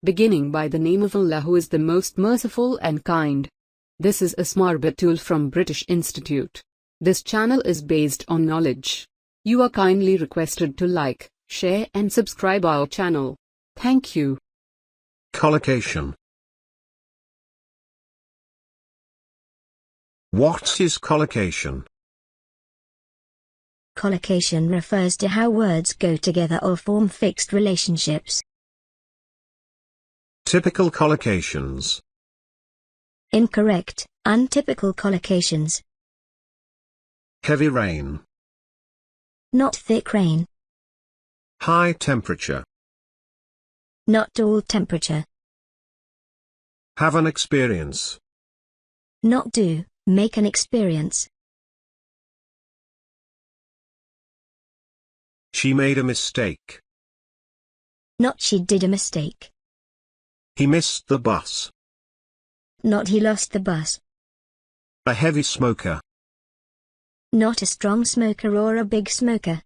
beginning by the name of Allah, who is the most merciful and kind. This is a smart tool from British Institute. This channel is based on knowledge. You are kindly requested to like, share and subscribe our channel. Thank you. Collocation. What is collocation? Collocation refers to how words go together or form fixed relationships. Typical collocations. Incorrect, untypical collocations. Heavy rain. Not thick rain. High temperature. Not dull temperature. Have an experience. Not do, make an experience. She made a mistake. Not she did a mistake. He missed the bus. Not he lost the bus. A heavy smoker. Not a strong smoker or a big smoker.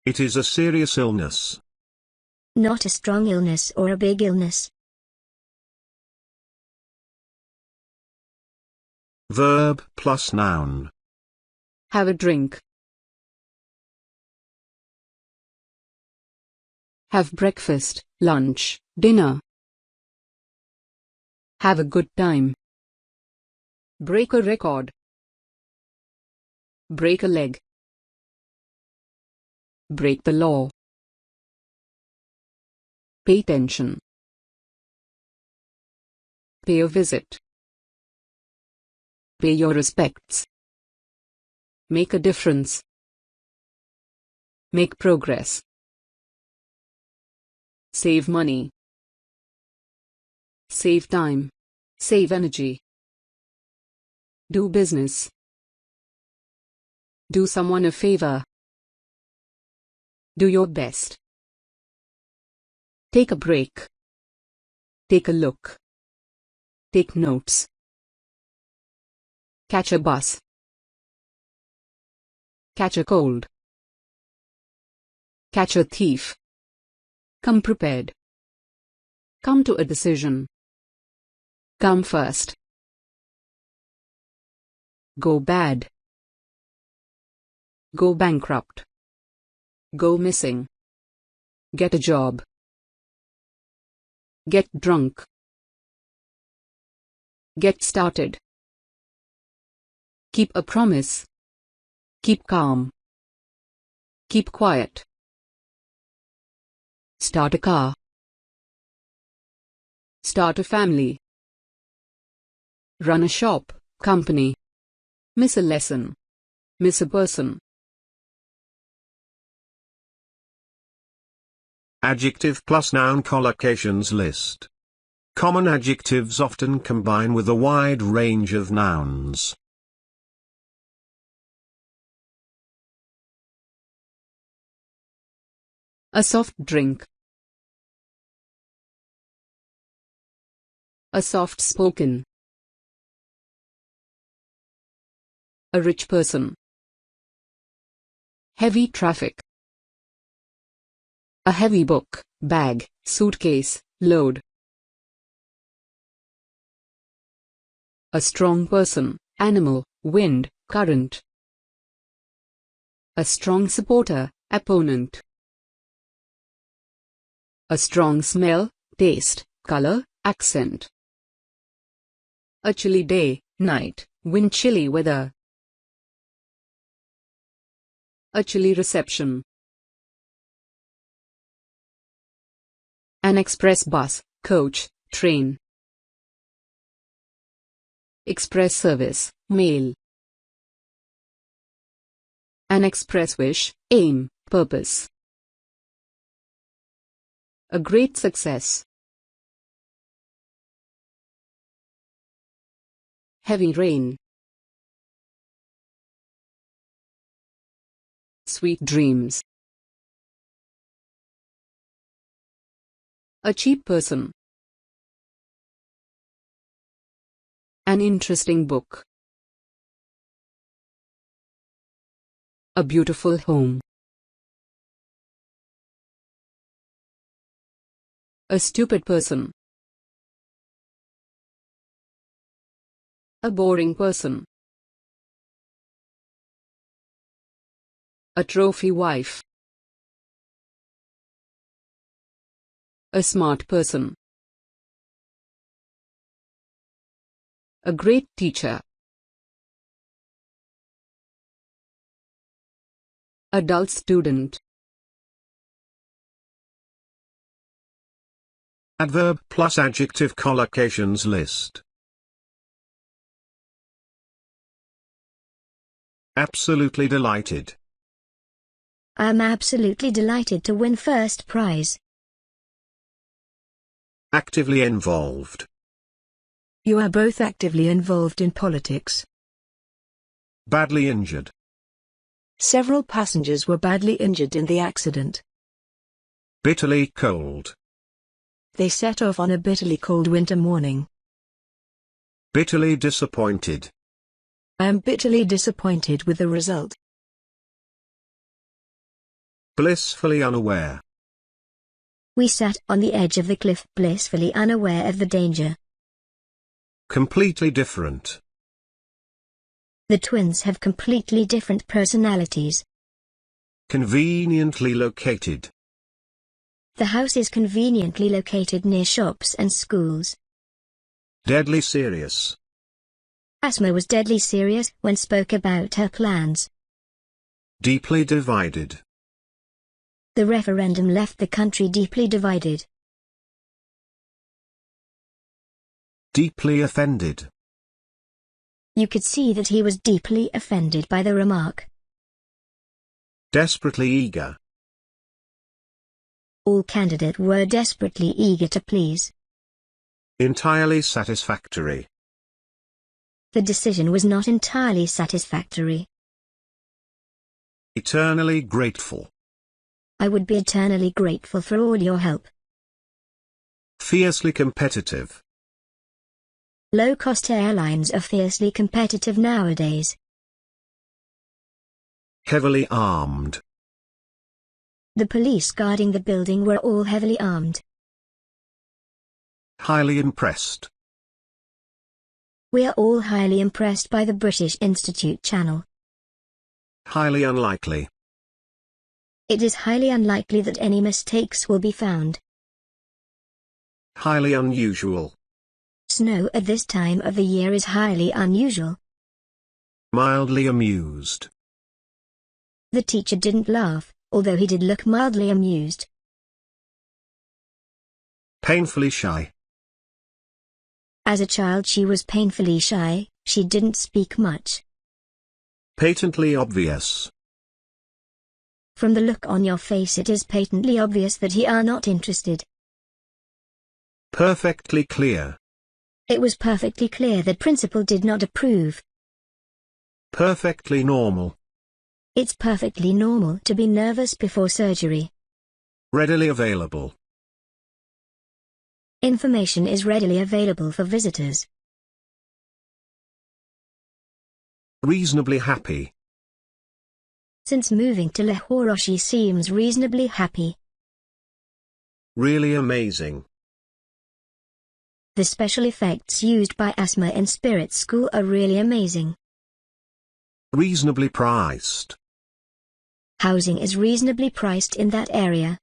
It is a serious illness. Not a strong illness or a big illness. Verb plus noun. Have a drink. Have breakfast, lunch, dinner. Have a good time. Break a record. Break a leg. Break the law. Pay attention. Pay a visit. Pay your respects. Make a difference. Make progress. Save money. Save time. Save energy. Do business. Do someone a favor. Do your best. Take a break. Take a look. Take notes. Catch a bus. Catch a cold. Catch a thief. Come prepared. Come to a decision. Come first. Go bad. Go bankrupt. Go missing. Get a job. Get drunk. Get started. Keep a promise. Keep calm. Keep quiet. Start a car. Start a family. Run a shop, company. Miss a lesson. Miss a person. Adjective plus noun collocations list. Common adjectives often combine with a wide range of nouns. A soft drink. A soft-spoken. A rich person. Heavy traffic. A heavy book, bag, suitcase, load. A strong person, animal, wind, current. A strong supporter, opponent. A strong smell, taste, color, accent. A chilly day, night, wind, chilly weather. A chilly reception. An express bus, coach, train. Express service, mail. An express wish, aim, purpose. A great success. Heavy rain. Sweet dreams. A cheap person. An interesting book. A beautiful home. A stupid person. A boring person. A trophy wife. A smart person. A great teacher. A dull student. Adverb plus adjective collocations list. Absolutely delighted. I'm absolutely delighted to win first prize. Actively involved. You are both actively involved in politics. Badly injured. Several passengers were badly injured in the accident. Bitterly cold. They set off on a bitterly cold winter morning. Bitterly disappointed. I am bitterly disappointed with the result. Blissfully unaware. We sat on the edge of the cliff, blissfully unaware of the danger. Completely different. The twins have completely different personalities. Conveniently located. The house is conveniently located near shops and schools. Deadly serious. Asma was deadly serious when spoke about her plans. Deeply divided. The referendum left the country deeply divided. Deeply offended. You could see that he was deeply offended by the remark. Desperately eager. All candidates were desperately eager to please. Entirely satisfactory. The decision was not entirely satisfactory. Eternally grateful. I would be eternally grateful for all your help. Fiercely competitive. Low-cost airlines are fiercely competitive nowadays. Heavily armed. The police guarding the building were all heavily armed. Highly impressed. We are all highly impressed by the British Institute channel. Highly unlikely. It is highly unlikely that any mistakes will be found. Highly unusual. Snow at this time of the year is highly unusual. Mildly amused. The teacher didn't laugh, although he did look mildly amused. Painfully shy. As a child she was painfully shy, she didn't speak much. Patently obvious. From the look on your face it is patently obvious that you are not interested. Perfectly clear. It was perfectly clear that principal did not approve. Perfectly normal. It's perfectly normal to be nervous before surgery. Readily available. Information is readily available for visitors. Reasonably happy. Since moving to Lahore she seems reasonably happy. Really amazing. The special effects used by Asma in Spirit School are really amazing. Reasonably priced. Housing is reasonably priced in that area.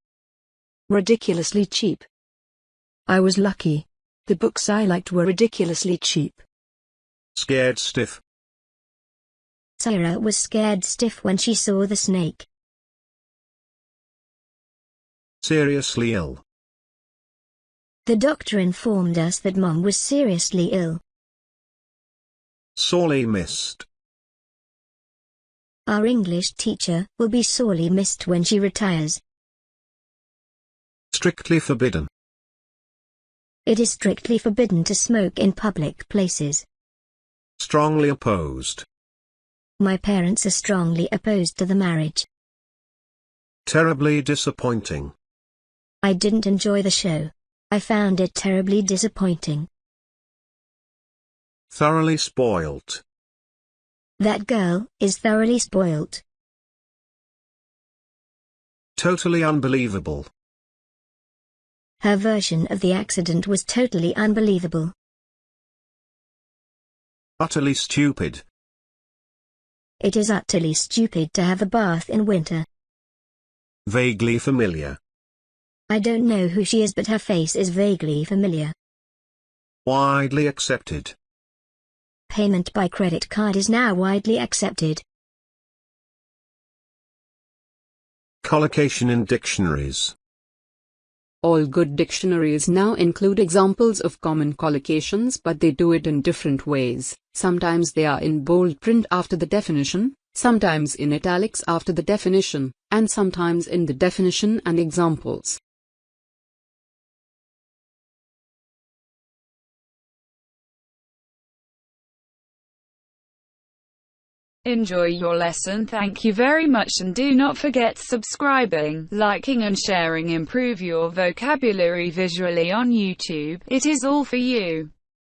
Ridiculously cheap. I was lucky. The books I liked were ridiculously cheap. Scared stiff. Sarah was scared stiff when she saw the snake. Seriously ill. The doctor informed us that Mom was seriously ill. Sorely missed. Our English teacher will be sorely missed when she retires. Strictly forbidden. It is strictly forbidden to smoke in public places. Strongly opposed. My parents are strongly opposed to the marriage. Terribly disappointing. I didn't enjoy the show. I found it terribly disappointing. Thoroughly spoilt. That girl is thoroughly spoilt. Totally unbelievable. Her version of the accident was totally unbelievable. Utterly stupid. It is utterly stupid to have a bath in winter. Vaguely familiar. I don't know who she is, but her face is vaguely familiar. Widely accepted. Payment by credit card is now widely accepted. Collocation in dictionaries. All good dictionaries now include examples of common collocations, but they do it in different ways. Sometimes they are in bold print after the definition, sometimes in italics after the definition, and sometimes in the definition and examples. Enjoy your lesson. Thank you very much, and do not forget subscribing, liking and sharing. Improve your vocabulary visually on YouTube. It is all for you.